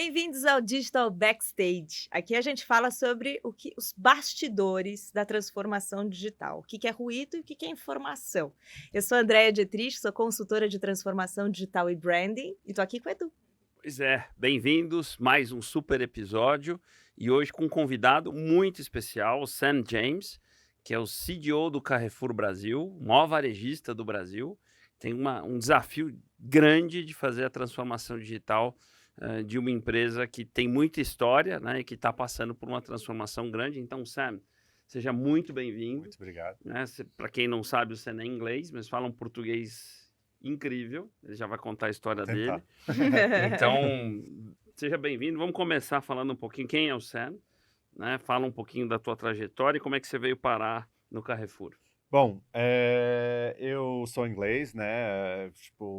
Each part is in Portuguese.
Bem-vindos ao Digital Backstage. Aqui a gente fala sobre os bastidores da transformação digital. O que é ruído e o que é informação. Eu sou a Andréia Dietrich, sou consultora de transformação digital e branding e estou aqui com o Edu. Pois é, bem-vindos, mais um super episódio e hoje com um convidado muito especial, o Sam James, que é o CDO do Carrefour Brasil, o maior varejista do Brasil. Tem um desafio grande de fazer a transformação digital de uma empresa que tem muita história, né, e que está passando por uma transformação grande. Então, Sam, seja muito bem-vindo. Muito obrigado. Né? Para quem não sabe, o Sam é inglês, mas fala um português incrível. Ele já vai contar a história dele. Então, seja bem-vindo. Vamos começar falando um pouquinho quem é o Sam, né? Fala um pouquinho da tua trajetória e como é que você veio parar no Carrefour. Bom, eu sou inglês, né?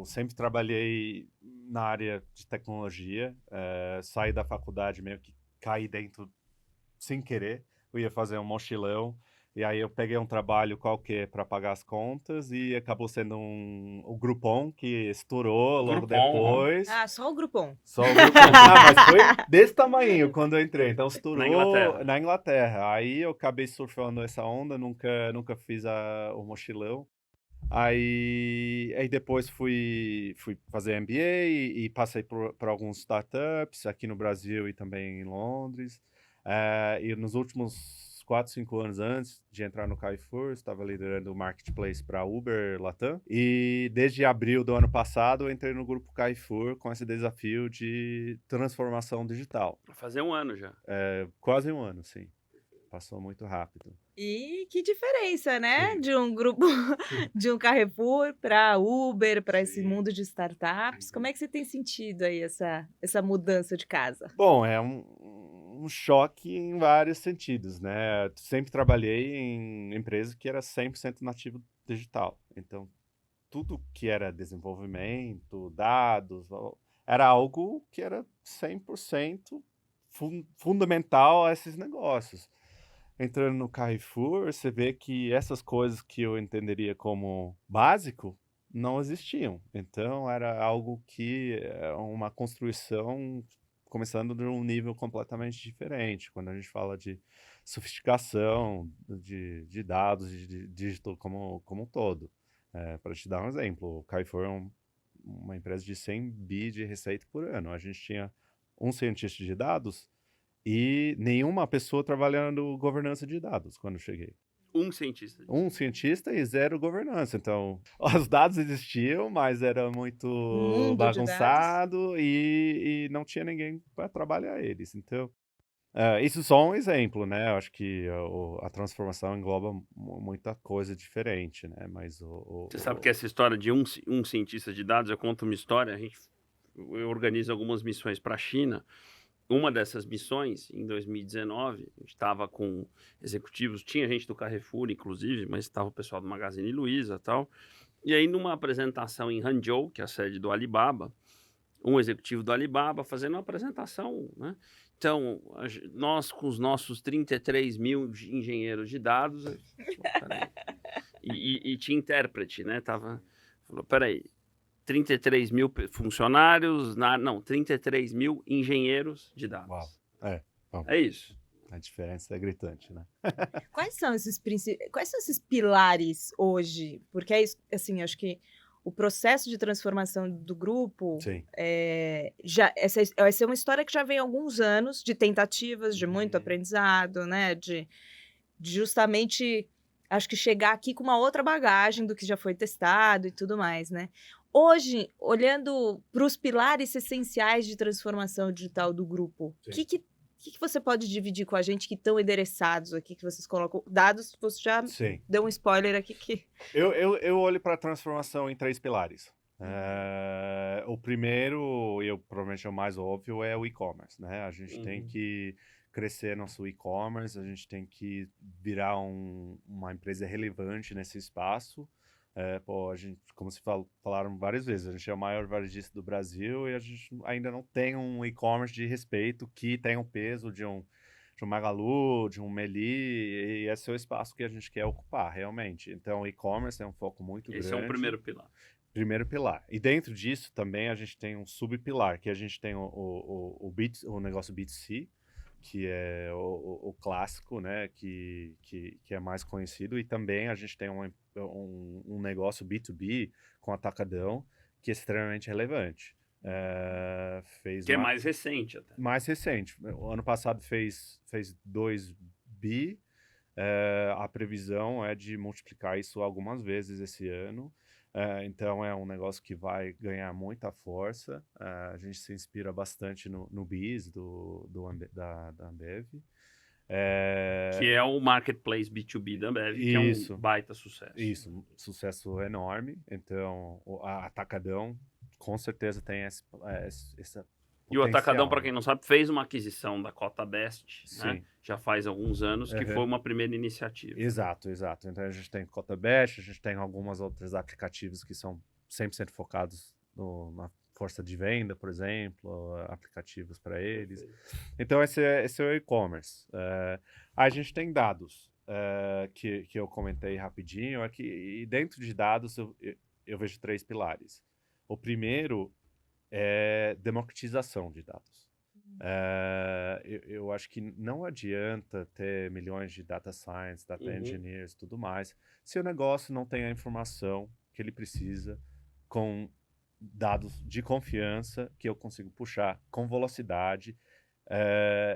Sempre trabalhei na área de tecnologia. Saí da faculdade meio que caí dentro sem querer. Eu ia fazer um mochilão. E aí eu peguei um trabalho qualquer para pagar as contas e acabou sendo o Groupon que estourou logo depois. Ah, só o Groupon. Só o Groupon. Não, mas foi desse tamanho quando eu entrei. Então estourou Na Inglaterra. Aí eu acabei surfando essa onda, nunca fiz o mochilão. Aí depois fui fazer MBA e passei por alguns startups aqui no Brasil e também em Londres. E nos últimos 4, 5 anos antes de entrar no Carrefour, estava liderando o marketplace para Uber Latam. E desde abril do ano passado, eu entrei no grupo Carrefour com esse desafio de transformação digital. Vai fazer um ano já. Quase um ano, sim. Passou muito rápido. E que diferença, né? Sim. De um grupo, de um Carrefour para Uber, para esse mundo de startups. Como é que você tem sentido aí essa mudança de casa? Bom, é um choque em vários sentidos, né? Sempre trabalhei em empresa que era 100% nativo digital. Então, tudo que era desenvolvimento, dados, era algo que era 100% fundamental a esses negócios. Entrando no Carrefour, você vê que essas coisas que eu entenderia como básico não existiam. Então, era algo que é uma construção começando de um nível completamente diferente. Quando a gente fala de sofisticação de dados, de digital como um todo. Para te dar um exemplo, o Carrefour é uma empresa de 100 bi de receita por ano. A gente tinha um cientista de dados e nenhuma pessoa trabalhando governança de dados quando eu cheguei. Um cientista. Um cientista e 0 governança. Então, os dados existiam, mas era muito bagunçado e não tinha ninguém para trabalhar eles. Então, isso é só um exemplo, né? Eu acho que a transformação engloba muita coisa diferente, né? Mas Você sabe que essa história de um cientista de dados, eu conto uma história, eu organizo algumas missões para a China. Uma dessas missões, em 2019, a gente estava com executivos, tinha gente do Carrefour, inclusive, mas estava o pessoal do Magazine Luiza e tal. E aí, numa apresentação em Hangzhou, que é a sede do Alibaba, um executivo do Alibaba fazendo uma apresentação, né? Então, nós com os nossos 33 mil engenheiros de dados, e tinha intérprete, né? Falou, peraí, 33 mil funcionários, 33 mil engenheiros de dados. Uau. Bom, é isso. A diferença é gritante, né? Quais são esses pilares hoje? Porque é isso, assim, acho que o processo de transformação do grupo vai ser uma história que já vem há alguns anos de tentativas, de muito aprendizado, né? De justamente, acho que chegar aqui com uma outra bagagem do que já foi testado e tudo mais, né? Hoje, olhando para os pilares essenciais de transformação digital do grupo, o que você pode dividir com a gente que estão endereçados aqui, que vocês colocam? Dados, você já deu um spoiler aqui que... Eu olho para a transformação em 3 pilares. O primeiro, e provavelmente é o mais óbvio, é o e-commerce, né? A gente tem que crescer nosso e-commerce, a gente tem que virar uma empresa relevante nesse espaço. A gente, como se falaram várias vezes, a gente é o maior varejista do Brasil e a gente ainda não tem um e-commerce de respeito que tenha o peso de um Magalu, de um Meli, e esse é o espaço que a gente quer ocupar, realmente. Então, o e-commerce é um foco muito grande. Esse é o primeiro pilar. primeiro pilar. E dentro disso também a gente tem um subpilar, que a gente tem o negócio B2C, que é o clássico, né, que é mais conhecido, e também a gente tem um negócio B2B com atacadão, que é extremamente relevante. Que é mais recente até. Mais recente. O ano passado fez 2 bi, a previsão é de multiplicar isso algumas vezes esse ano. Então é um negócio que vai ganhar muita força. A gente se inspira bastante no BIS da Ambev. Que é o marketplace B2B da Ambev, que é um baita sucesso. Isso, um sucesso enorme. Então, a Atacadão com certeza tem essa e o Atacadão, para quem não sabe, fez uma aquisição da Cota Best, né? Já faz alguns anos, que foi uma primeira iniciativa. Exato. Então a gente tem Cota Best, a gente tem algumas outros aplicativos que são 100% focados na força de venda, por exemplo, aplicativos para eles. Então esse é o e-commerce. A gente tem dados que eu comentei rapidinho, e dentro de dados eu vejo 3 pilares. O primeiro é democratização de dados. Eu acho que não adianta ter milhões de data science, data engineers, tudo mais, se o negócio não tem a informação que ele precisa com dados de confiança que eu consigo puxar com velocidade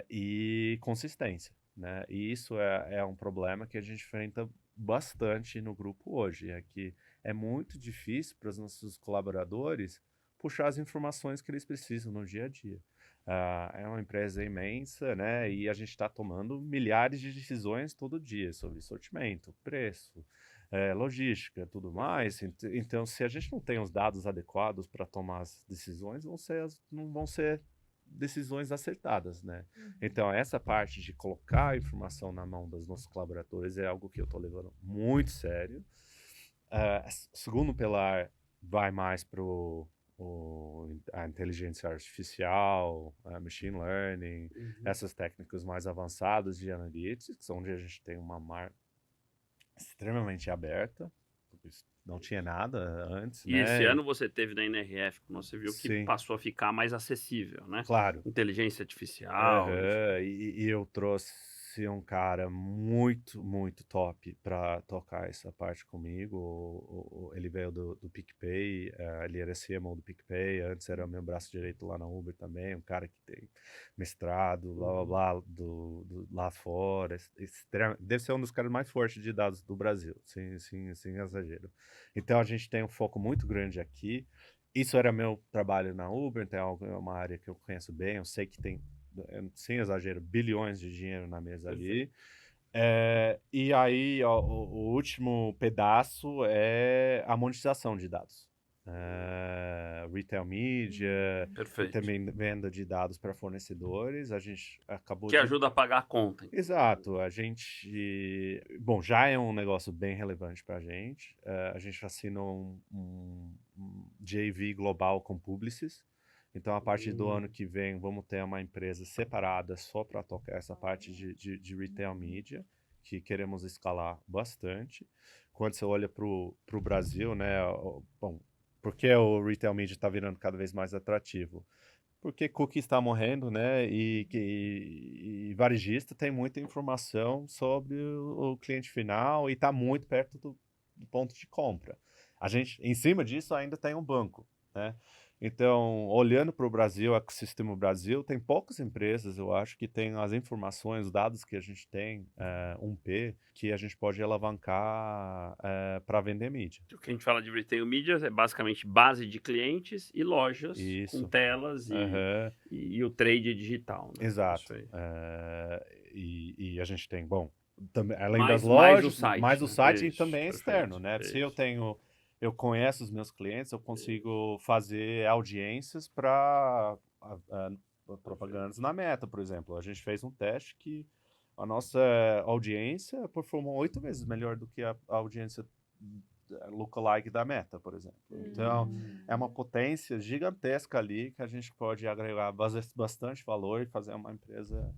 e consistência, né? E isso é um problema que a gente enfrenta bastante no grupo hoje, é que é muito difícil para os nossos colaboradores puxar as informações que eles precisam no dia a dia. É uma empresa imensa, né? E a gente está tomando milhares de decisões todo dia sobre sortimento, preço, logística, tudo mais. Então, se a gente não tem os dados adequados para tomar as decisões, não vão ser decisões acertadas, né? Então, essa parte de colocar a informação na mão dos nossos colaboradores é algo que eu estou levando muito sério. O segundo pilar vai mais para a inteligência artificial, a machine learning, essas técnicas mais avançadas de analytics, onde a gente tem uma marca extremamente aberta, não tinha nada antes, e né? Esse ano você teve na NRF, como você viu, que passou a ficar mais acessível, né? Claro. Inteligência artificial. E eu trouxe um cara muito, muito top para tocar essa parte comigo. Ele veio do PicPay, ele era CMO do PicPay, antes era meu braço direito lá na Uber também, um cara que tem mestrado, blá, blá, blá, lá fora. Deve ser um dos caras mais fortes de dados do Brasil, sem exagero. Então a gente tem um foco muito grande aqui. Isso era meu trabalho na Uber, então é uma área que eu conheço bem, eu sei que tem, sem exagero, bilhões de dinheiro na mesa ali. E aí, o último pedaço é a monetização de dados. Retail media, e também venda de dados para fornecedores. A gente acabou ajuda a pagar a conta. Exato. A gente... Bom, já é um negócio bem relevante para a gente. A gente assinou um JV global com Publicis. Então, a partir do ano que vem, vamos ter uma empresa separada só para tocar essa parte de retail media, que queremos escalar bastante. Quando você olha para o Brasil, né? Bom, por que o retail media está virando cada vez mais atrativo? Porque cookie está morrendo, né? E varejista tem muita informação sobre o cliente final e está muito perto do ponto de compra. A gente, em cima disso, ainda tem um banco, né? Então, olhando para o Brasil, o ecossistema Brasil, tem poucas empresas, eu acho, que tem as informações, os dados que a gente tem, 1P, que a gente pode alavancar para vender mídia. O que a gente fala de retail media é basicamente base de clientes e lojas com telas e o trade digital. Né? Exato. E a gente tem, bom, também, além mais, das lojas, mais o site e também é externo, né? Se eu conheço os meus clientes, eu consigo fazer audiências para propagandas na Meta, por exemplo. A gente fez um teste que a nossa audiência performou 8 vezes melhor do que a audiência lookalike da Meta, por exemplo. Então, é uma potência gigantesca ali que a gente pode agregar bastante valor e fazer uma empresa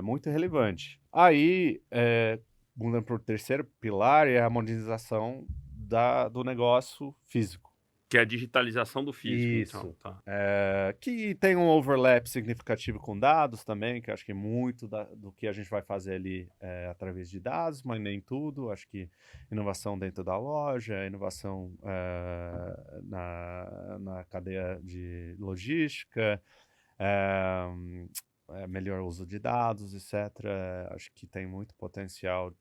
muito relevante. Aí, mudando para o terceiro pilar, é a monetização do negócio físico, Que é a digitalização do físico, Isso. então. Tá. Que tem um overlap significativo com dados também, que acho que muito do que a gente vai fazer ali é através de dados, mas nem tudo. Acho que inovação dentro da loja, inovação na cadeia de logística, melhor uso de dados, etc. Acho que tem muito potencial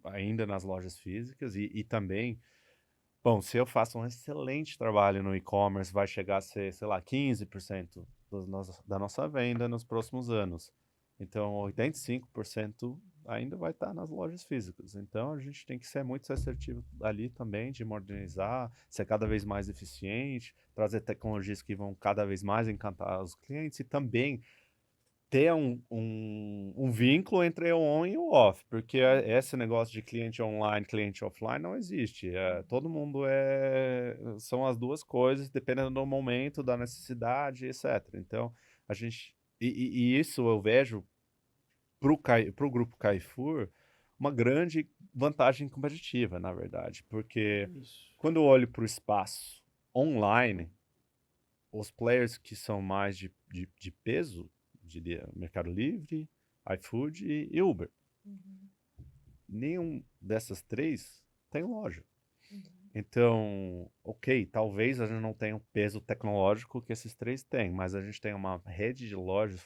ainda nas lojas físicas e também. Bom, se eu faço um excelente trabalho no e-commerce, vai chegar a ser, sei lá, 15% da nossa venda nos próximos anos. Então, 85% ainda vai estar nas lojas físicas. Então, a gente tem que ser muito assertivo ali também, de modernizar, ser cada vez mais eficiente, trazer tecnologias que vão cada vez mais encantar os clientes e também ter um vínculo entre o on e o off, porque esse negócio de cliente online, cliente offline não existe. Todo mundo são as duas coisas, dependendo do momento, da necessidade, etc. Então, a gente... E isso eu vejo para o grupo Carrefour uma grande vantagem competitiva, na verdade, porque quando eu olho para o espaço online, os players que são mais de peso, diria Mercado Livre, iFood e Uber. Nenhum dessas três tem loja. Então, ok, talvez a gente não tenha o peso tecnológico que esses três têm, mas a gente tem uma rede de lojas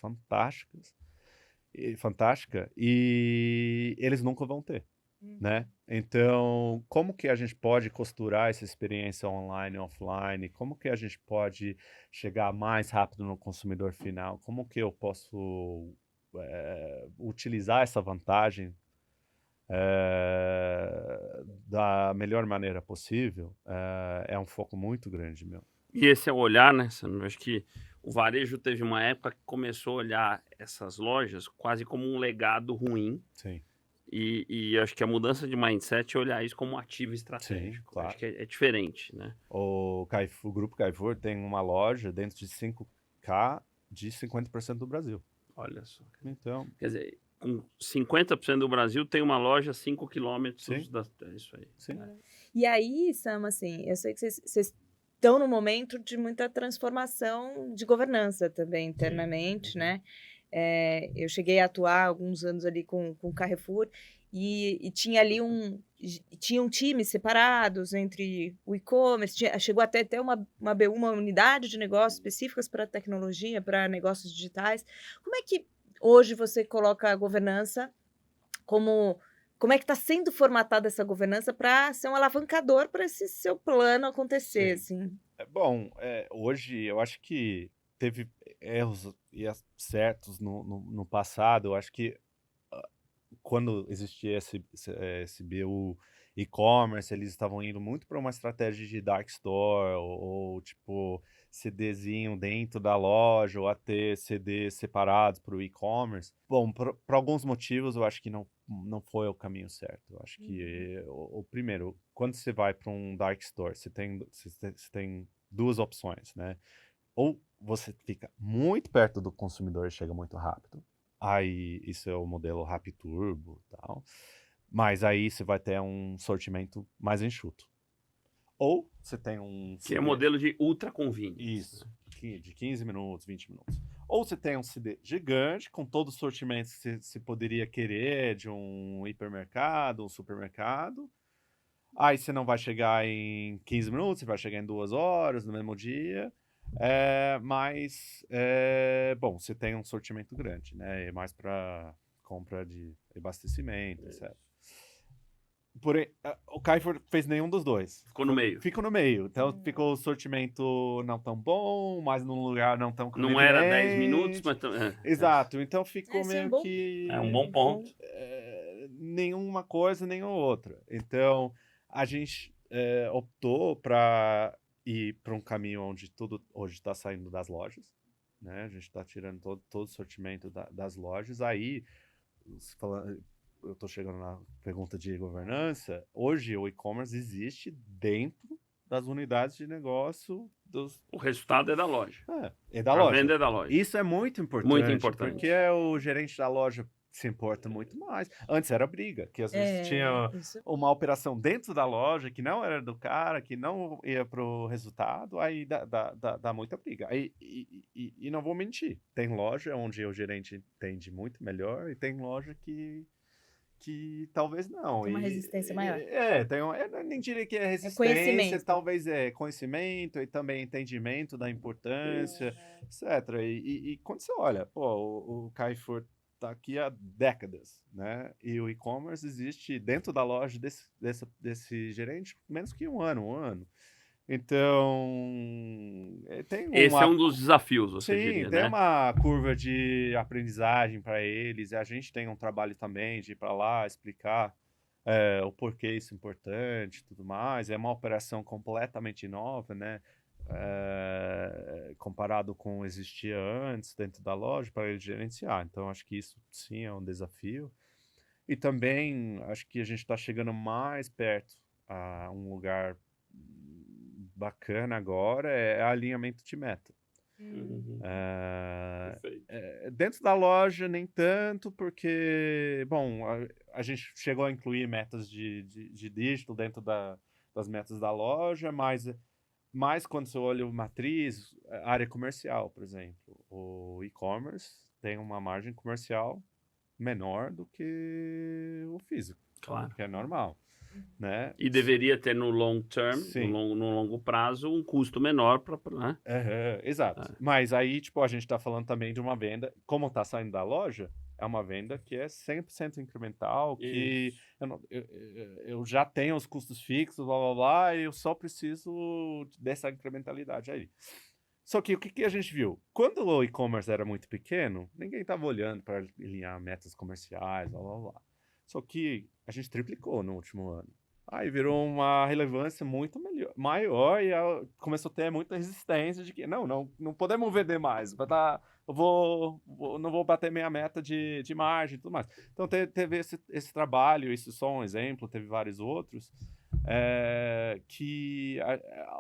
fantástica e eles nunca vão ter, né? Então, como que a gente pode costurar essa experiência online e offline? Como que a gente pode chegar mais rápido no consumidor final? Como que eu posso utilizar essa vantagem da melhor maneira possível? É um foco muito grande, meu. E esse é o olhar, né, Sandro? Eu acho que o varejo teve uma época que começou a olhar essas lojas quase como um legado ruim. Sim. E acho que a mudança de mindset é olhar isso como um ativo estratégico. Sim, claro. Acho que é diferente, né? O Grupo Carrefour tem uma loja dentro de 5K de 50% do Brasil. Olha só. Então, Quer dizer, com 50% do Brasil tem uma loja a 5 quilômetros Sim. É isso aí. sim. E aí, Sam, assim, eu sei que vocês estão num momento de muita transformação de governança também internamente, né? Eu cheguei a atuar alguns anos ali com o Carrefour e tinha ali tinham times separados entre o e-commerce, chegou até ter uma BU, uma unidade de negócios específicas para tecnologia, para negócios digitais. Como é que hoje você coloca a governança como é que está sendo formatada essa governança para ser um alavancador para esse seu plano acontecer, assim? Bom, hoje eu acho que teve erros e acertos no passado. Eu acho que quando existia esse BU e-commerce, eles estavam indo muito para uma estratégia de dark store ou tipo CDzinho dentro da loja ou até CDs separados para o e-commerce. Bom, por alguns motivos eu acho que não foi o caminho certo. Eu acho que o primeiro, quando você vai para um dark store, você tem duas opções, né? Ou você fica muito perto do consumidor e chega muito rápido. Aí, isso é o modelo Rappi Turbo e tal. Mas aí você vai ter um sortimento mais enxuto. Ou você tem um... Que é modelo de ultra convenience. Isso, de 15 minutos, 20 minutos. Ou você tem um CD gigante, com todo o sortimento que você poderia querer de um hipermercado, um supermercado. Aí você não vai chegar em 15 minutos, você vai chegar em 2 horas no mesmo dia. Bom, você tem um sortimento grande, né? É mais para compra de abastecimento, etc. Porém, o Carrefour fez nenhum dos dois. Ficou no meio. Ficou no meio. Então ficou o sortimento não tão bom, mas num lugar não tão conveniente. Não era 10 minutos, mas... Exato. Então ficou Esse é meio bom. que... É um bom ponto. Nenhuma coisa, nenhuma outra. Então, a gente optou para ir para um caminho onde tudo hoje está saindo das lojas, né? A gente está tirando todo o sortimento das lojas. Aí, eu estou chegando na pergunta de governança. Hoje, o e-commerce existe dentro das unidades de negócio O resultado é da loja. É da A loja. venda é da loja. Isso é muito importante. Muito importante. Porque o gerente da loja se importa muito mais. Antes era briga, que às vezes É, tinha isso. uma operação dentro da loja que não era do cara, que não ia pro resultado, aí dá muita briga. Aí, e não vou mentir, tem loja onde o gerente entende muito melhor e tem loja que talvez não. Tem uma resistência maior. Eu nem diria que é É resistência, conhecimento. talvez é conhecimento e também entendimento da importância, etc. E quando você olha, pô, o Carrefour está aqui há décadas, né? E o e-commerce existe dentro da loja desse gerente menos que um ano. Então, tem Esse é uma um dos desafios, você Sim, diria, tem né? uma curva de aprendizagem para eles, e a gente tem um trabalho também de ir para lá explicar o porquê isso é importante e tudo mais. É uma operação completamente nova, né? Comparado com o que existia antes dentro da loja para eles gerenciar. Então, acho que isso sim é um desafio. E também acho que a gente está chegando mais perto a um lugar bacana agora, é alinhamento de meta. Uhum. Ah, Perfeito. dentro da loja, nem tanto, porque, bom, a gente chegou a incluir metas de dígito dentro das metas da loja, mas quando você olha o matriz, área comercial, por exemplo, o e-commerce tem uma margem comercial menor do que o físico, Claro. que é normal, né? E deveria ter no long term, Sim. no longo prazo, um custo menor para, né? Exato. Mas aí, tipo, a gente tá falando também de uma venda, como tá saindo da loja, é uma venda que é 100% incremental, que Isso. eu já tenho os custos fixos, blá, blá, blá, e eu só preciso dessa incrementalidade aí. Só que o que a gente viu? Quando o e-commerce era muito pequeno, ninguém estava olhando para alinhar metas comerciais, blá, blá, blá. Só que a gente triplicou no último ano. Aí virou uma relevância muito maior e começou a ter muita resistência de que não podemos vender mais. Não vou bater minha meta de margem e tudo mais. Então teve esse trabalho, isso é só um exemplo, teve vários outros, que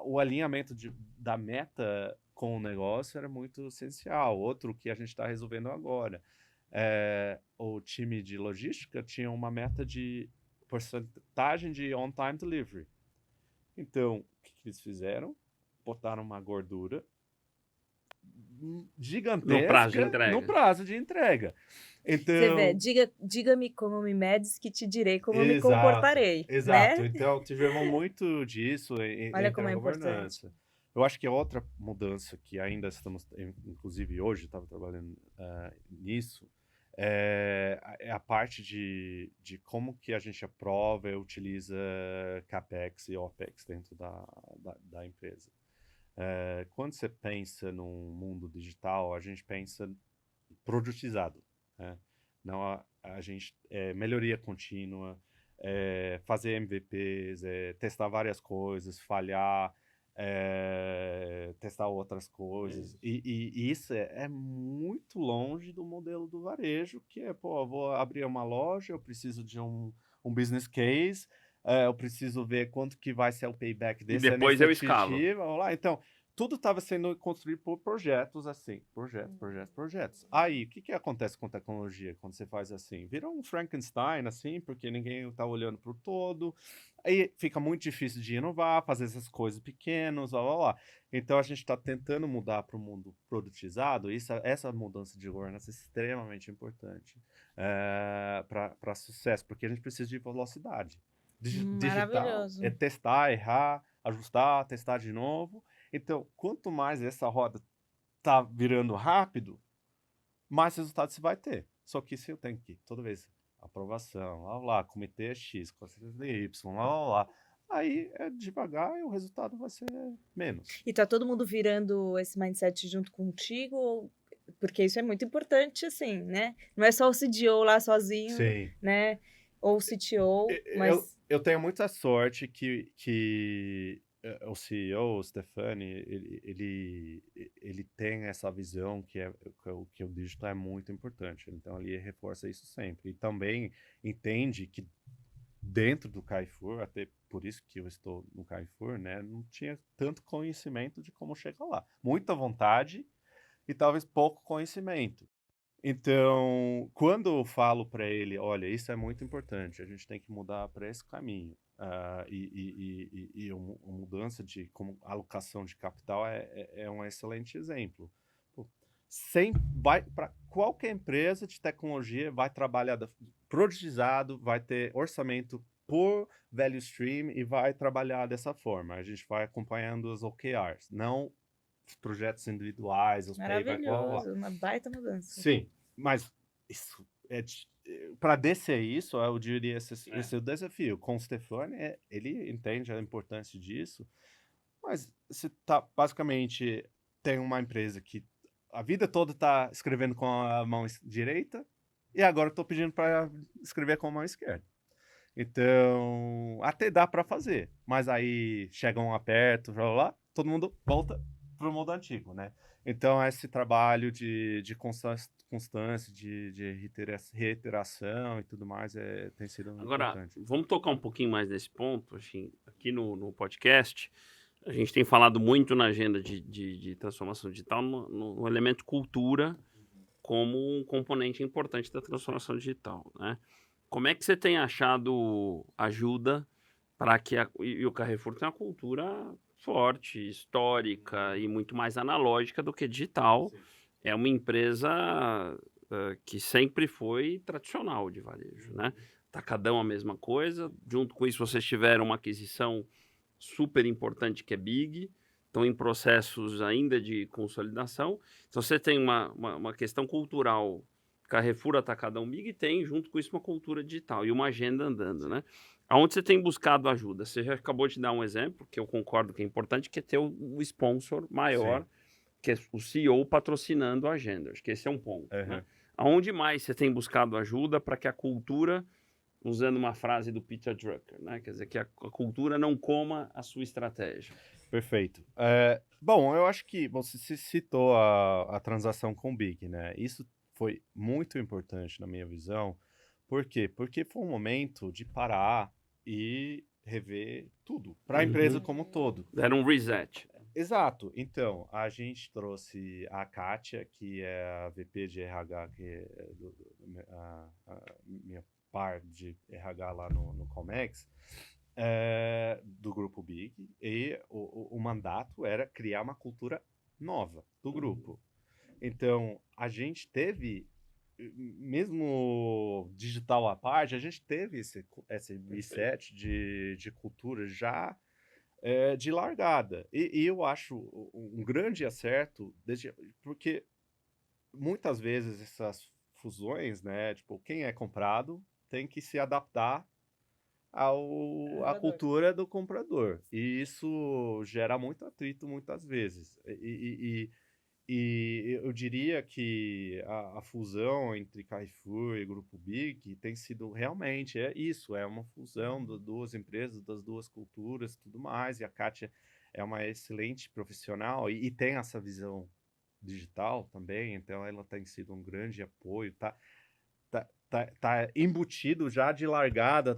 o alinhamento da meta com o negócio era muito essencial. Outro que a gente está resolvendo agora. O time de logística tinha uma meta de porcentagem de on-time delivery. Então, o que eles fizeram? Botaram uma gordura No prazo de gigantesca no entrega. prazo de entrega. Você vê, Então, diga-me como me medes que te direi como me exato, comportarei, exato. né? Então, tivemos muito disso Olha entre como a é importante. governança. Eu acho que outra mudança que ainda estamos, inclusive hoje, estava trabalhando nisso, é a parte de como que a gente aprova e utiliza CAPEX e OPEX dentro da empresa. Quando você pensa num mundo digital, a gente pensa produtizado, né? Não a gente melhoria contínua, fazer MVPs, testar várias coisas, falhar, testar outras coisas. E isso é muito longe do modelo do varejo, que é, pô, eu vou abrir uma loja, eu preciso de um business case, eu preciso ver quanto que vai ser o payback E dessa depois eu escalo. iniciativa, vamos lá. Então, tudo estava sendo construído por projetos assim, projetos. Aí, o que acontece com tecnologia quando você faz assim? Vira um Frankenstein, assim, porque ninguém está olhando para o todo. Aí fica muito difícil de inovar, fazer essas coisas pequenas, blá, blá, blá. Então, a gente está tentando mudar para o mundo produtizado. Essa mudança de governança é extremamente importante para sucesso, porque a gente precisa de velocidade. Digital Maravilhoso. é testar, errar, ajustar, testar de novo. Então, quanto mais essa roda tá virando rápido, mais resultado você vai ter. Só que se eu tenho que toda vez aprovação, lá, comitê X, comitê Y, lá. Aí é devagar e o resultado vai ser menos. E tá todo mundo virando esse mindset junto contigo? Porque isso é muito importante, assim, né? Não é só o CDO lá sozinho, Sim. né? Ou o CTO, Eu mas tenho muita sorte que o CEO, o Stefani, ele tem essa visão que o digital é muito importante. Então, ele reforça isso sempre. E também entende que dentro do Carrefour, até por isso que eu estou no Carrefour, né, não tinha tanto conhecimento de como chegar lá. Muita vontade e talvez pouco conhecimento. Então, quando eu falo para ele, olha, isso é muito importante, a gente tem que mudar para esse caminho, e uma mudança de como alocação de capital é um excelente exemplo. Pô, vai para qualquer empresa de tecnologia, vai trabalhar produtizado, vai ter orçamento por value stream e vai trabalhar dessa forma. A gente vai acompanhando os OKRs, não os projetos individuais, os payback, blá, blá, blá. Maravilhoso, uma baita mudança. Sim, mas isso para descer isso, eu diria esse é o desafio. Com o Stefani, ele entende a importância disso, mas você tá basicamente tem uma empresa que a vida toda tá escrevendo com a mão direita e agora eu tô pedindo para escrever com a mão esquerda. Então, até dá para fazer, mas aí chega um aperto, blá, blá, blá, todo mundo volta pro modo antigo, né? Então, esse trabalho de constância, de reiteração e tudo mais tem sido Agora, importante. vamos tocar um pouquinho mais nesse ponto, assim, aqui no podcast. A gente tem falado muito na agenda de transformação digital no elemento cultura como um componente importante da transformação digital, né? Como é que você tem achado ajuda para que e o Carrefour tem uma cultura forte, histórica e muito mais analógica do que digital. Sim. É uma empresa que sempre foi tradicional de varejo, né? Tacadão a mesma coisa. Junto com isso, vocês tiveram uma aquisição super importante que é Big. Estão em processos ainda de consolidação. Então, você tem uma questão cultural Carrefour, Atacadão, Big, tem junto com isso uma cultura digital e uma agenda andando, né? Aonde você tem buscado ajuda? Você já acabou de dar um exemplo, que eu concordo que é importante, que é ter o sponsor maior, Sim. que é o CEO patrocinando a agenda. Acho que esse é um ponto, né? Aonde mais você tem buscado ajuda para que a cultura, usando uma frase do Peter Drucker, né? Quer dizer, que a cultura não coma a sua estratégia. Perfeito. Bom, eu acho que você citou a transação com o Big, né? Isso foi muito importante na minha visão. Por quê? Porque foi um momento de parar e rever tudo, para a empresa como um todo. Deram um reset. Exato. Então, a gente trouxe a Kátia, que é a VP de RH, que é a minha par de RH lá no Comex, do grupo Big, e o mandato era criar uma cultura nova do grupo. Então, a gente teve, mesmo digital à parte, a gente teve esse reset de cultura já de largada. E eu acho um grande acerto, porque muitas vezes essas fusões, né, tipo, quem é comprado tem que se adaptar à cultura do comprador. E isso gera muito atrito muitas vezes. E eu diria que a fusão entre Carrefour e Grupo Big tem sido realmente isso, é uma fusão das duas empresas, das duas culturas, tudo mais. E a Kátia é uma excelente profissional e tem essa visão digital também, então ela tem sido um grande apoio, tá embutido já de largada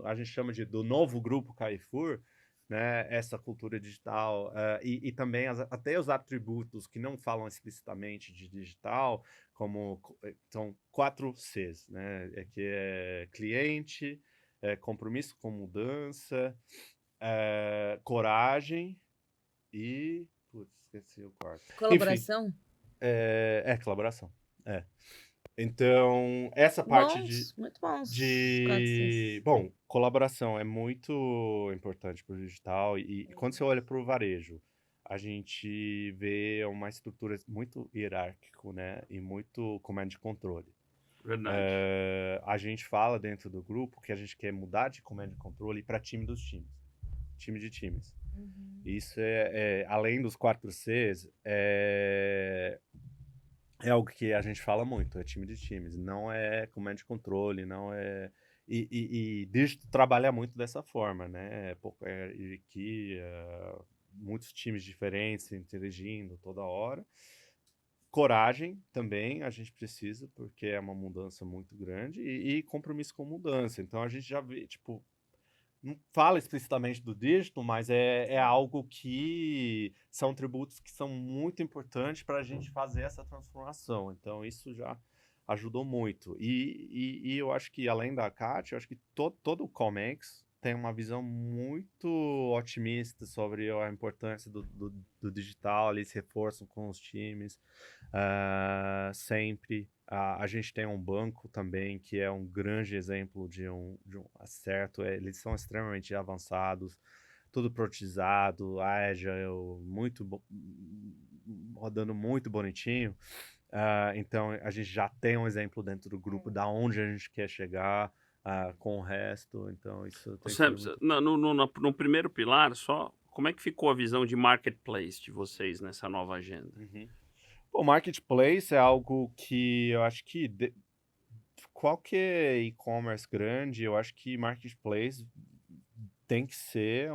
a gente chama do novo grupo Carrefour, né, essa cultura digital, e também até os atributos que não falam explicitamente de digital, como são 4 Cs, né, que é cliente, compromisso com mudança, coragem e... Putz, esqueci o quarto. Colaboração? Enfim, colaboração. Então, essa parte Muito bons. Bom, colaboração é muito importante para o digital e quando você olha para o varejo, a gente vê uma estrutura muito hierárquica, né? E muito comando de controle. Verdade. A gente fala dentro do grupo que a gente quer mudar de comando de controle para time dos times. Time de times. Isso além dos 4 Cs, é algo que a gente fala muito, é time de times, não é comando de controle, não é... E Dígito trabalha muito dessa forma, né? Muitos times diferentes interagindo toda hora. Coragem também a gente precisa, porque é uma mudança muito grande, e compromisso com mudança. Então a gente já vê, tipo, não fala explicitamente do dígito, mas é algo que são tributos que são muito importantes para a gente fazer essa transformação. Então, isso já ajudou muito. E eu acho que, além da Kátia, eu acho que todo o Comex tem uma visão muito otimista sobre a importância do digital, eles reforçam com os times sempre. A gente tem um banco também que é um grande exemplo de um acerto. Eles são extremamente avançados, tudo protizado, Agile, rodando muito bonitinho. Então, a gente já tem um exemplo dentro do grupo da onde a gente quer chegar com o resto. Então, isso tem Sam, sido muito... no primeiro pilar, só, como é que ficou a visão de marketplace de vocês nessa nova agenda? O marketplace é algo que eu acho que qualquer e-commerce grande, eu acho que marketplace tem que ser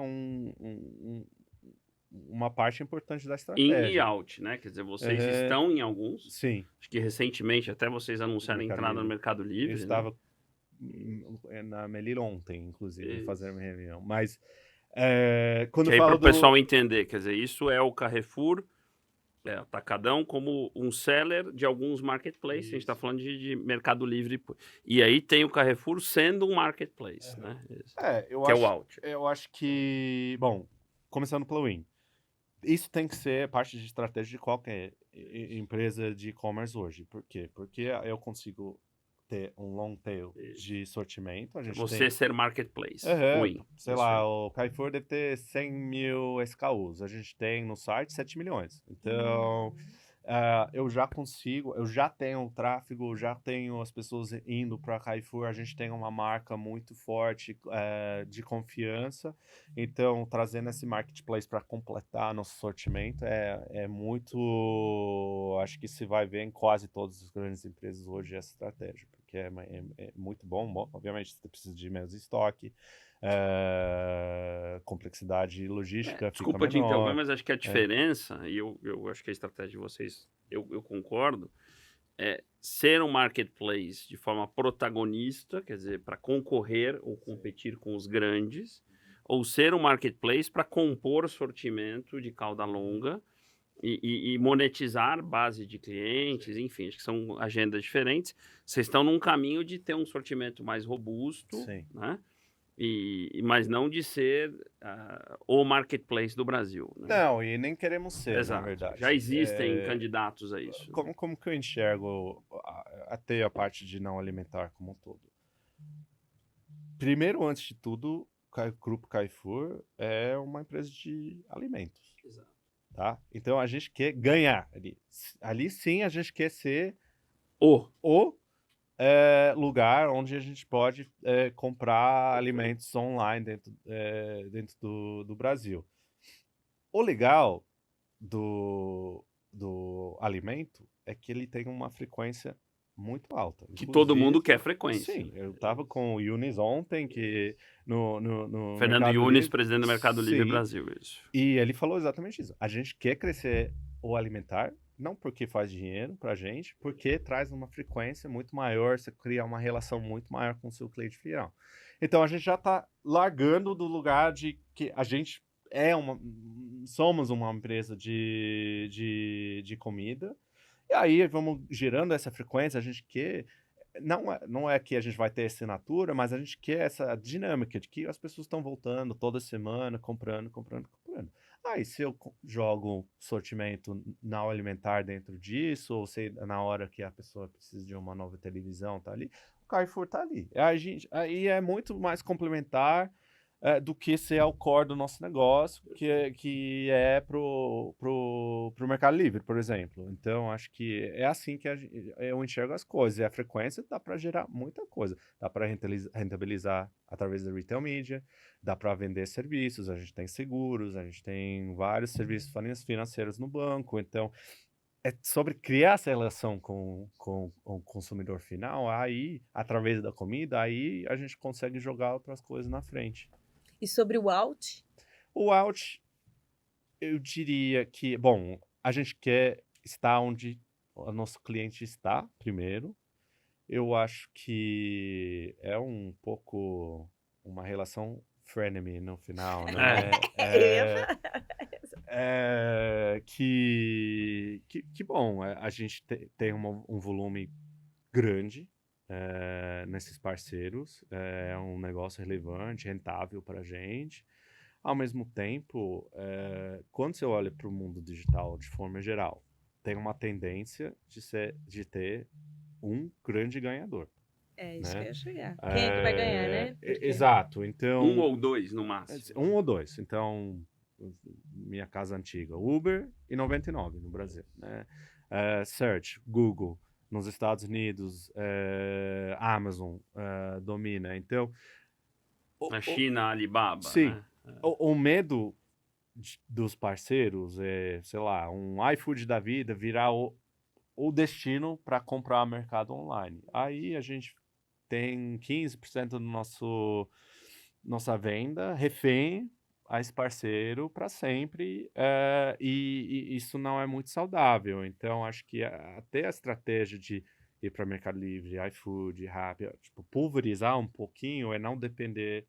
uma parte importante da In e estratégia. out, né? Quer dizer, vocês estão em alguns. Sim. Acho que recentemente até vocês anunciaram a entrada no Mercado Livre. Eu estava na Melilla ontem, inclusive, Isso. fazendo uma reunião. Mas quando Que aí eu falo para o pessoal entender, quer dizer, isso é o Carrefour Atacadão como um seller de alguns marketplaces. A gente está falando de Mercado Livre. E aí tem o Carrefour sendo um marketplace, né? eu que acho, é o out. Eu acho que, bom, começando pelo Win, isso tem que ser parte de estratégia de qualquer empresa de e-commerce hoje. Por quê? Porque eu consigo ter um long tail de sortimento. A gente Você ser marketplace. Win. Sei lá, o Carrefour deve ter 100 mil SKUs. A gente tem no site 7 milhões. Então, eu já tenho o tráfego, já tenho as pessoas indo para Carrefour. A gente tem uma marca muito forte de confiança. Então, trazendo esse marketplace para completar nosso sortimento é muito... Acho que se vai ver em quase todas as grandes empresas hoje essa estratégia, porque é muito bom. Obviamente, você precisa de menos estoque, complexidade logística Desculpa fica te interromper, menor. mas acho que a diferença, e eu acho que a estratégia de vocês, eu concordo, é ser um marketplace de forma protagonista, quer dizer, para concorrer ou competir com os grandes, ou ser um marketplace para compor sortimento de cauda longa e monetizar base de clientes, enfim, acho que são agendas diferentes. Vocês estão num caminho de ter um sortimento mais robusto, Sim. né? Mas não de ser o marketplace do Brasil. Né? Não, e nem queremos ser, Exato. na verdade. Já existem candidatos a isso. Como que eu enxergo até a parte de não alimentar como um todo? Primeiro, antes de tudo, o Grupo Carrefour é uma empresa de alimentos. Exato. Tá? Então, a gente quer ganhar ali. Ali, sim, a gente quer ser O lugar onde a gente pode comprar alimentos online dentro do Brasil. O legal do alimento é que ele tem uma frequência muito alta. Que todo mundo quer frequência. Sim, eu estava com o Yunis ontem, que no Fernando Mercado Yunis, Livre, presidente do Mercado Livre sim, Brasil. Isso. E ele falou exatamente isso. A gente quer crescer o alimentar, não porque faz dinheiro pra gente, porque traz uma frequência muito maior, você cria uma relação muito maior com o seu cliente final. Então, a gente já está largando do lugar de que a gente somos uma empresa de comida, e aí vamos gerando essa frequência, a gente quer... Não é que a gente vai ter assinatura, mas a gente quer essa dinâmica de que as pessoas estão voltando toda semana, comprando. Aí, se eu jogo sortimento não alimentar dentro disso, ou se na hora que a pessoa precisa de uma nova televisão, tá ali, o Carrefour tá ali. Aí é muito mais complementar do que ser o core do nosso negócio, que é pro Mercado Livre, por exemplo. Então, acho que é assim que eu enxergo as coisas. E a frequência dá para gerar muita coisa. Dá para rentabilizar através da retail media, dá para vender serviços, a gente tem seguros, a gente tem vários serviços financeiros no banco. Então, é sobre criar essa relação com o consumidor final. Aí, através da comida, aí a gente consegue jogar outras coisas na frente. E sobre o out? O out, eu diria que, bom, a gente quer estar onde o nosso cliente está, primeiro. Eu acho que é um pouco uma relação frenemy no final, né? Que bom, a gente tem um volume grande nesses parceiros, é um negócio relevante, rentável para a gente. Ao mesmo tempo, quando você olha para o mundo digital de forma geral, tem uma tendência de ter um grande ganhador, É isso que eu né? ia chegar. Quem é que vai ganhar, né? Porque... Exato. Então, Um ou dois no máximo. um ou dois. Então, minha casa antiga, Uber e 99 no Brasil, né? Search, Google, nos Estados Unidos, Amazon domina. Então, Na China, Alibaba, sim, né? o medo dos parceiros é, sei lá, um iFood da vida virar o destino para comprar mercado online. Aí a gente tem 15% do nossa venda refém a esse parceiro para sempre, e isso não é muito saudável. Então, acho que até a estratégia de ir para Mercado Livre, iFood, Rappi, tipo, pulverizar um pouquinho é não depender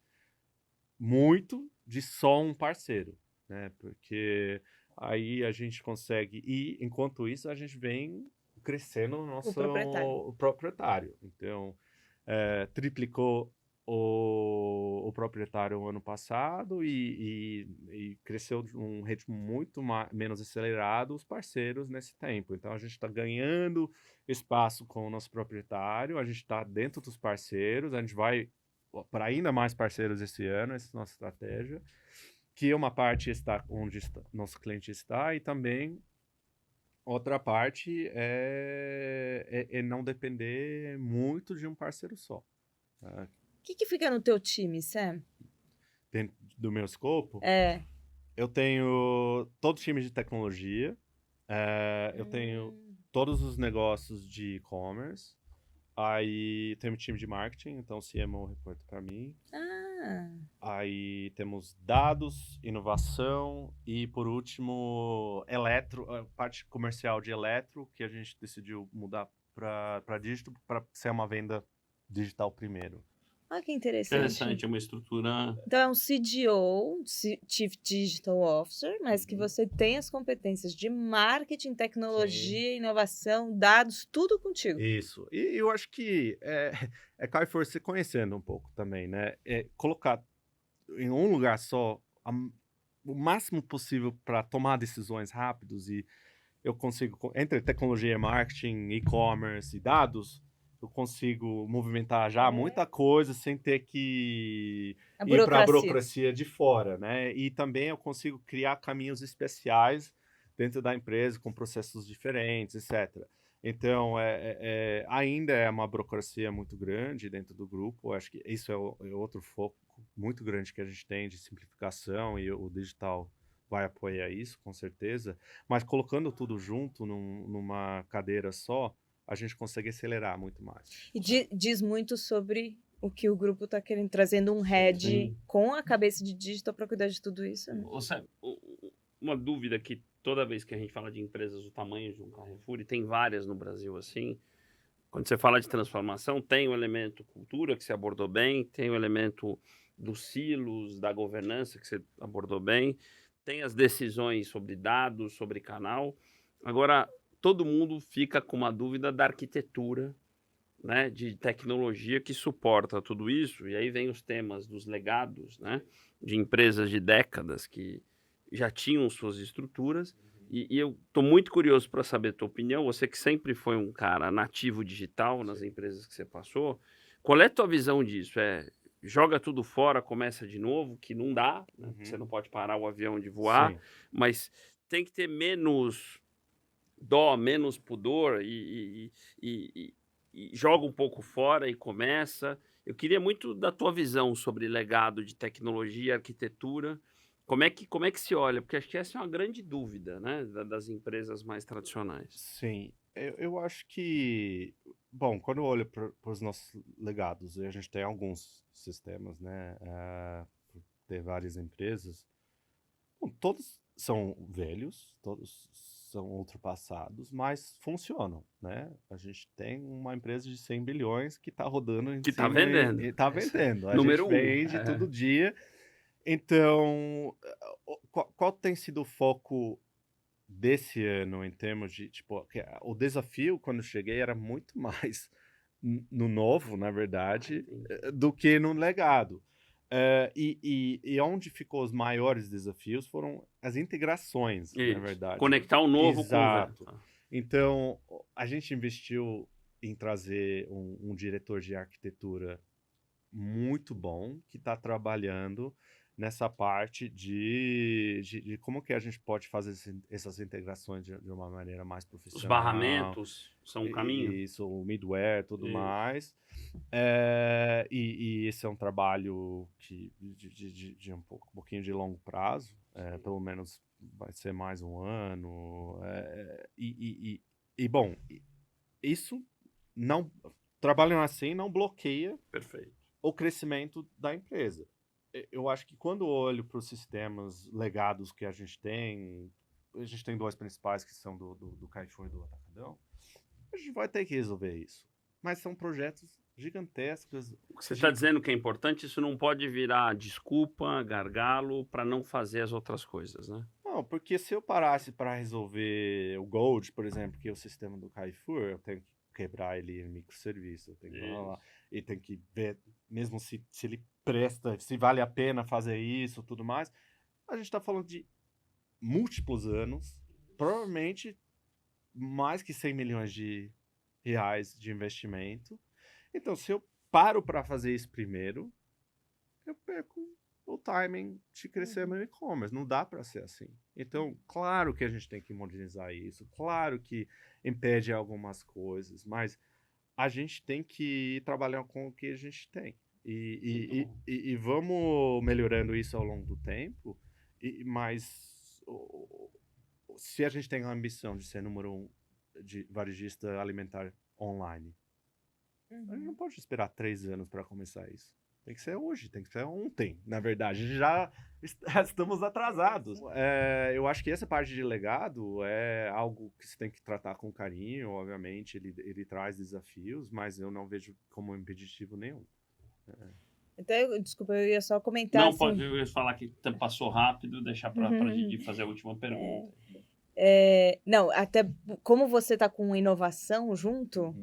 muito de só um parceiro, né? Porque aí a gente consegue ir, enquanto isso a gente vem crescendo o nosso proprietário. Então, triplicou o proprietário ano passado e cresceu de um ritmo muito menos acelerado os parceiros nesse tempo. Então, a gente está ganhando espaço com o nosso proprietário, a gente está dentro dos parceiros, a gente vai para ainda mais parceiros esse ano, essa é a nossa estratégia, que uma parte está onde nosso cliente está e também outra parte é não depender muito de um parceiro só. O que fica no teu time, Sam? Dentro do meu escopo, É. eu tenho todo o time de tecnologia, eu tenho todos os negócios de e-commerce, aí temos time de marketing, então o CMO reporta para mim. Aí temos dados, inovação e, por último, parte comercial de eletro, que a gente decidiu mudar para dígito, para ser uma venda digital primeiro. Olha que interessante. Interessante, é uma estrutura... Então é um CDO, Chief Digital Officer, mas que você tem as competências de marketing, tecnologia, inovação, dados, tudo contigo. Isso. E eu acho que Carrefour se conhecendo um pouco também, né? Colocar em um lugar só o máximo possível para tomar decisões rápidos e eu consigo, entre tecnologia, marketing, e-commerce e dados, eu consigo movimentar já muita coisa sem ter que ir para a burocracia de fora, né? E também eu consigo criar caminhos especiais dentro da empresa com processos diferentes, etc. Então, ainda é uma burocracia muito grande dentro do grupo. Eu acho que isso é outro foco muito grande que a gente tem de simplificação e o digital vai apoiar isso, com certeza. Mas colocando tudo junto numa cadeira só, a gente consegue acelerar muito mais. E diz muito sobre o que o grupo está querendo, trazendo um head com a cabeça de digital para cuidar de tudo isso. Né? Uma dúvida que toda vez que a gente fala de empresas do tamanho de um Carrefour, e tem várias no Brasil assim, quando você fala de transformação, tem o elemento cultura, que você abordou bem, tem o elemento dos silos, da governança, que você abordou bem, tem as decisões sobre dados, sobre canal. Agora, todo mundo fica com uma dúvida da arquitetura, né, de tecnologia que suporta tudo isso, e aí vem os temas dos legados, né, de empresas de décadas que já tinham suas estruturas, e eu estou muito curioso para saber a tua opinião, você que sempre foi um cara nativo digital nas empresas que você passou, qual é a tua visão disso? Joga tudo fora, começa de novo, que não dá, né? Você não pode parar o avião de voar, mas tem que ter menos dó, menos pudor e joga um pouco fora e começa. Eu queria muito da tua visão sobre legado de tecnologia, arquitetura. Como é que se olha? Porque acho que essa é uma grande dúvida, né, das empresas mais tradicionais. Sim, eu acho que, bom, quando eu olho para os nossos legados, e a gente tem alguns sistemas, né, tem várias empresas, bom, todos são velhos, todos são ultrapassados, mas funcionam, né? A gente tem uma empresa de 100 bilhões que está rodando em que cima está vendendo. e está vendendo. A Número gente vende todo dia. Então, qual tem sido o foco desse ano em termos de, tipo, o desafio quando eu cheguei era muito mais no novo, na verdade, Entendi. do que no legado. E onde ficou os maiores desafios foram as integrações, na Isso. verdade. Conectar o novo com o velho. Exato. Então, a gente investiu em trazer um diretor de arquitetura muito bom, que está trabalhando nessa parte de como que a gente pode fazer essas integrações de uma maneira mais Os profissional. barramentos são um caminho. Isso, o middleware, tudo Isso. mais. E esse é um trabalho de um pouquinho de longo prazo, pelo menos vai ser mais um ano. Bom, isso não. Trabalham assim não bloqueia Perfeito. o crescimento da empresa. Eu acho que quando eu olho para os sistemas legados que a gente tem dois principais que são do Carrefour e do Atacadão, a gente vai ter que resolver isso. Mas são projetos gigantescos. O que você está dizendo que é importante, isso não pode virar desculpa, gargalo, para não fazer as outras coisas, né? Não, porque se eu parasse para resolver o Gold, por exemplo, que é o sistema do Carrefour, eu tenho que quebrar ele em microserviço, eu tenho que lá, e tem que ver, mesmo se ele presta, se vale a pena fazer isso, tudo mais. A gente está falando de múltiplos anos, provavelmente mais que 100 milhões de reais de investimento. Então, se eu paro para fazer isso primeiro, eu perco o timing de crescer meu e-commerce. Não dá para ser assim. Então, claro que a gente tem que modernizar isso, claro que impede algumas coisas, mas a gente tem que trabalhar com o que a gente tem. E vamos melhorando isso ao longo do tempo, mas se a gente tem a ambição de ser número 1 de varejista alimentar online, a gente não pode esperar 3 anos para começar isso. Tem que ser hoje, tem que ser ontem, na verdade. Já estamos atrasados. Eu acho que essa parte de legado é algo que você tem que tratar com carinho, obviamente. Ele traz desafios, mas eu não vejo como impeditivo nenhum. Então, desculpa, eu ia só comentar Não, assim, pode eu ia falar que passou rápido, deixar para a Didi fazer a última pergunta. não, até como você está com inovação junto,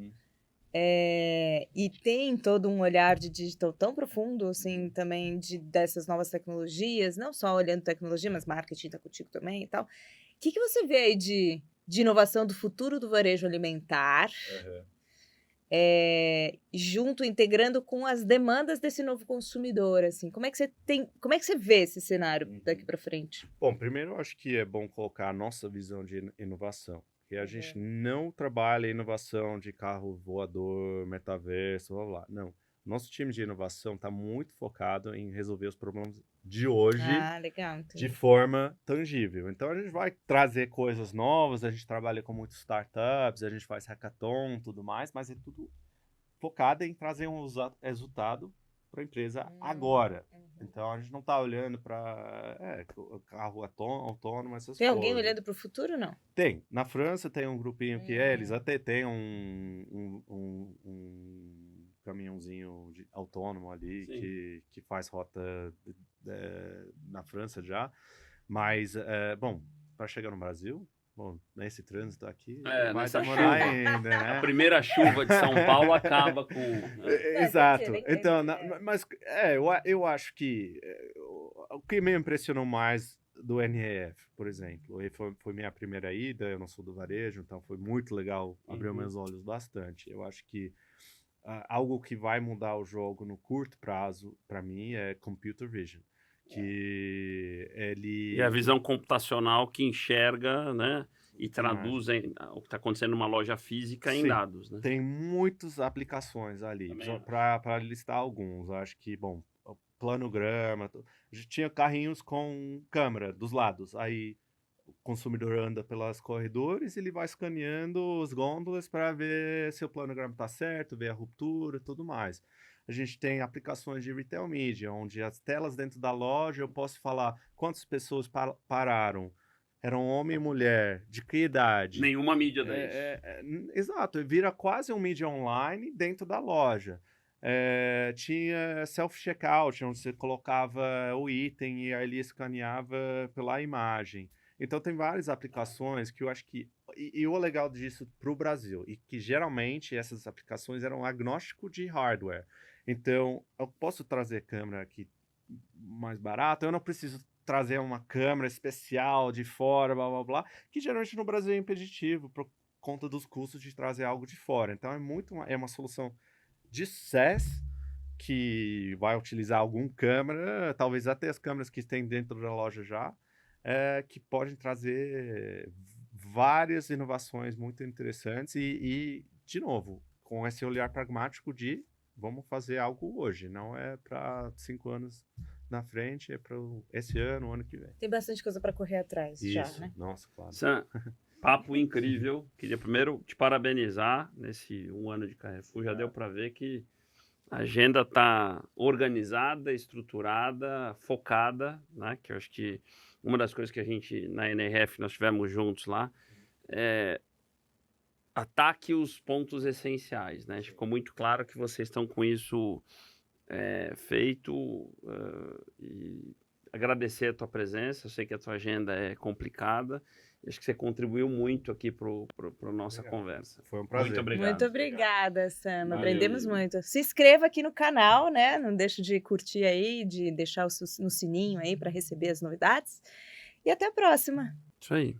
e tem todo um olhar de digital tão profundo, assim, também dessas novas tecnologias, não só olhando tecnologia, mas marketing está contigo também e tal. O que você vê aí de inovação do futuro do varejo alimentar, junto, integrando com as demandas desse novo consumidor, assim? Como é que você vê esse cenário daqui para frente? Bom, primeiro eu acho que é bom colocar a nossa visão de inovação. Porque a gente não trabalha inovação de carro voador, metaverso, blá blá. Não. Nosso time de inovação está muito focado em resolver os problemas de hoje Legal, de entendi. forma tangível. Então a gente vai trazer coisas novas, a gente trabalha com muitos startups, a gente faz hackathon, tudo mais, mas é tudo focado em trazer um resultado para a empresa agora. Então a gente não está olhando para carro autônomo, essas Tem coisas. alguém olhando para o futuro, não? Tem. Na França tem um grupinho que eles até têm um caminhãozinho autônomo ali que faz rota na França já. Mas, bom, para chegar no Brasil, bom, nesse trânsito aqui vai nessa demorar chuva. ainda, né? A primeira chuva de São Paulo acaba com... Exato. Pode ser, Então, mas eu acho que o que me impressionou mais do NEF, por exemplo, foi minha primeira ida, eu não sou do varejo, então foi muito legal, abriu meus olhos bastante. Eu acho que algo que vai mudar o jogo no curto prazo, para mim, é computer vision. E a visão computacional que enxerga, né, e traduz o que está acontecendo numa loja física em dados, né? Tem muitas aplicações ali, para listar alguns. Eu acho que, bom, o planograma, a gente tinha carrinhos com câmera dos lados, aí o consumidor anda pelos corredores, ele vai escaneando os gôndolas para ver se o planograma está certo, ver a ruptura e tudo mais. A gente tem aplicações de retail media, onde as telas dentro da loja eu posso falar quantas pessoas pararam. Eram homem e mulher, de que idade? Nenhuma mídia dá isso. Exato, vira quase um mídia online dentro da loja. Tinha self-checkout, onde você colocava o item e aí ele escaneava pela imagem. Então tem várias aplicações que eu acho que e o legal disso para o Brasil, e que geralmente essas aplicações eram agnóstico de hardware. Então, eu posso trazer câmera aqui mais barata, eu não preciso trazer uma câmera especial de fora, blá, blá, blá, que geralmente no Brasil é impeditivo por conta dos custos de trazer algo de fora. Então, é uma solução de SaaS que vai utilizar alguma câmera, talvez até as câmeras que tem dentro da loja já, que podem trazer várias inovações muito interessantes e, de novo, com esse olhar pragmático de vamos fazer algo hoje, não é para 5 anos na frente, é para esse ano, o ano que vem. Tem bastante coisa para correr atrás já, Isso, né? nossa, claro. Sam, papo incrível. Queria primeiro te parabenizar nesse 1 ano de Carrefour. Já deu para ver que a agenda está organizada, estruturada, focada, né? Que eu acho que uma das coisas que a gente, na NRF, nós tivemos juntos lá, ataque os pontos essenciais, né? Ficou muito claro que vocês estão com isso feito e agradecer a tua presença. Eu sei que a tua agenda é complicada. Acho que você contribuiu muito aqui para a nossa conversa. Foi um prazer. Muito obrigado. Muito obrigada, Sam. Valeu. Aprendemos muito. Se inscreva aqui no canal, né? Não deixe de curtir aí, de deixar no sininho aí para receber as novidades. E até a próxima. Isso aí.